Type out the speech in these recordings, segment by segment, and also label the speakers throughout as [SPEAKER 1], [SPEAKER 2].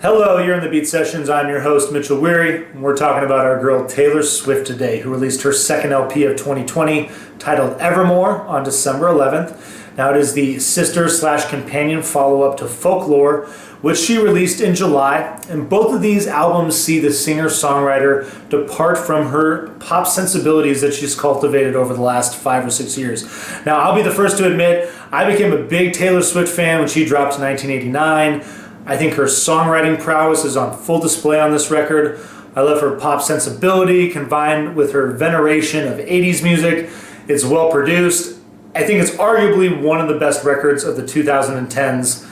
[SPEAKER 1] Hello, you're in the Beat Sessions. I'm your host, Mitchell Weary, and we're talking about our girl Taylor Swift today, who released her second LP of 2020 titled Evermore on December 11th. Now, it is the sister/companion follow-up to Folklore, which she released in July, and both of these albums see the singer-songwriter depart from her pop sensibilities that she's cultivated over the last 5 or 6 years. Now, I'll be the first to admit, I became a big Taylor Swift fan when she dropped in 1989. I think her songwriting prowess is on full display on this record. I love her pop sensibility combined with her veneration of 80s music. It's well produced. I think it's arguably one of the best records of the 2010s.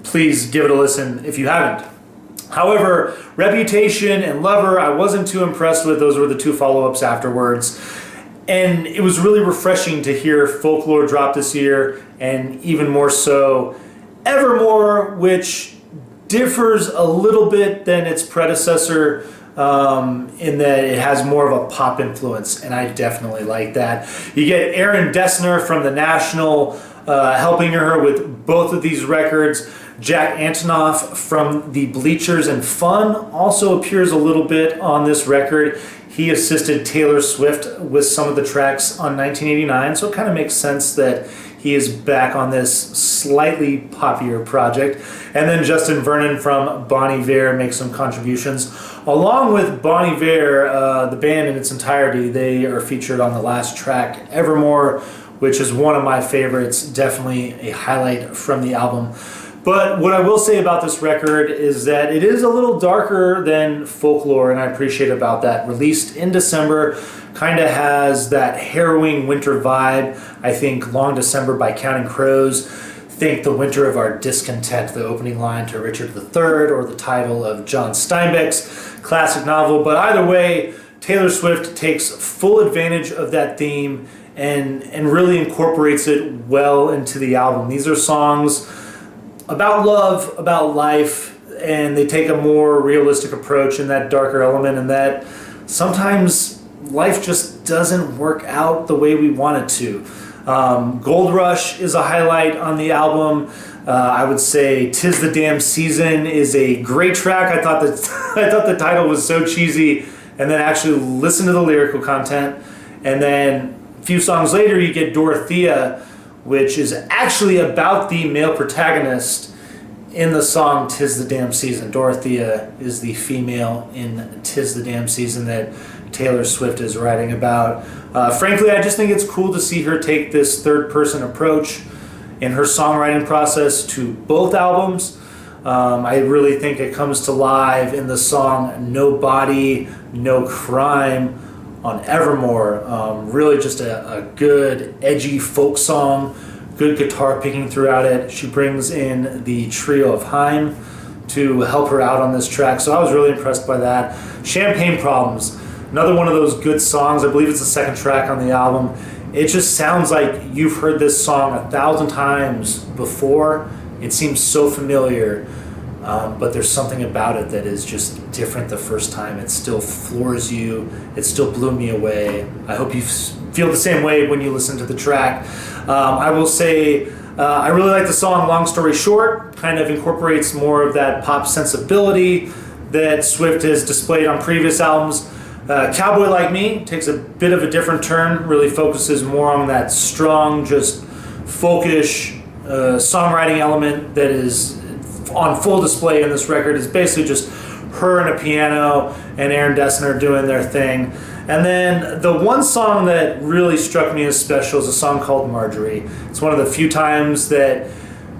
[SPEAKER 1] Please give it a listen if you haven't. However, Reputation and Lover, I wasn't too impressed with. Those were the two follow-ups afterwards. And it was really refreshing to hear Folklore drop this year, and even more so Evermore, which differs a little bit than its predecessor in that it has more of a pop influence, and I definitely like that. You get Aaron Dessner from The National helping her with both of these records. Jack Antonoff from The Bleachers and Fun also appears a little bit on this record. He assisted Taylor Swift with some of the tracks on 1989, so it kind of makes sense that he is back on this slightly poppier project. And then Justin Vernon from Bon Iver makes some contributions. Along with Bon Iver, the band in its entirety, they are featured on the last track, Evermore, which is one of my favorites, definitely a highlight from the album. But what I will say about this record is that it is a little darker than Folklore, and I appreciate about that. Released in December, kind of has that harrowing winter vibe. I think Long December by Counting Crows. Think The Winter of Our Discontent, the opening line to Richard III, or the title of John Steinbeck's classic novel. But either way, Taylor Swift takes full advantage of that theme and really incorporates it well into the album. These are songs about love, about life, and they take a more realistic approach in that darker element, and that sometimes life just doesn't work out the way we want it to. Gold Rush is a highlight on the album. I would say "'Tis the Damn Season" is a great track. I thought the title was so cheesy, and then actually listen to the lyrical content. And then a few songs later, you get Dorothea, which is actually about the male protagonist in the song "'Tis the Damn Season." Dorothea is the female in "'Tis the Damn Season" that Taylor Swift is writing about. Frankly, I just think it's cool to see her take this third-person approach in her songwriting process to both albums. I really think it comes to live in the song "No Body, No Crime" on Evermore. Really just a good, edgy folk song, good guitar picking throughout it. She brings in the trio of Haim to help her out on this track, so I was really impressed by that. Champagne Problems, another one of those good songs. I believe it's the second track on the album. It just sounds like you've heard this song 1,000 times before. It seems so familiar, but there's something about it that is just different the first time. It still floors you. It still blew me away. I hope you feel the same way when you listen to the track. I will say I really like the song Long Story Short. Kind of incorporates more of that pop sensibility that Swift has displayed on previous albums. Cowboy Like Me takes a bit of a different turn, really focuses more on that strong, just folkish songwriting element that is on full display in this record. Is basically just her and a piano and Aaron Dessner doing their thing. And then the one song that really struck me as special is a song called Marjorie. It's one of the few times that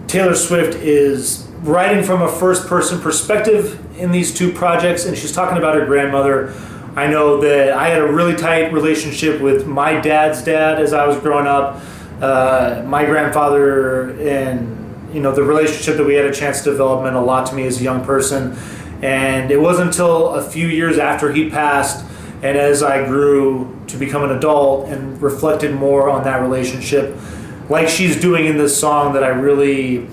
[SPEAKER 1] Taylor Swift is writing from a first-person perspective in these two projects, and she's talking about her grandmother. I know that I had a really tight relationship with my dad's dad as I was growing up. My grandfather, and the relationship that we had a chance to develop meant a lot to me as a young person. And it wasn't until a few years after he passed, and as I grew to become an adult and reflected more on that relationship, like she's doing in this song, that I really,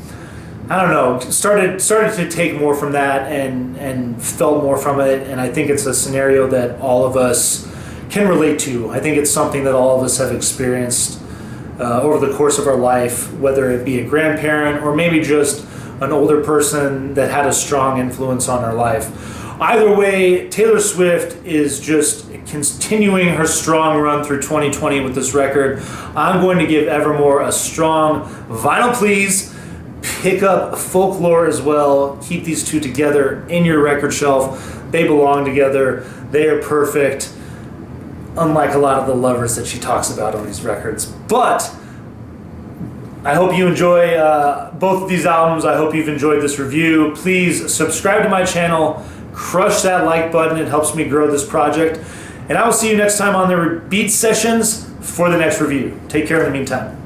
[SPEAKER 1] started to take more from that and felt more from it. And I think it's a scenario that all of us can relate to. I think it's something that all of us have experienced over the course of our life, whether it be a grandparent or maybe just an older person that had a strong influence on her life. Either way, Taylor Swift is just continuing her strong run through 2020 with this record. I'm going to give Evermore a strong vinyl please. Pick up Folklore as well. Keep these two together in your record shelf. They belong together. They are perfect, unlike a lot of the lovers that she talks about on these records. But I hope you enjoy both of these albums. I hope you've enjoyed this review. Please subscribe to my channel. Crush that like button. It helps me grow this project. And I will see you next time on the Beat Sessions for the next review. Take care in the meantime.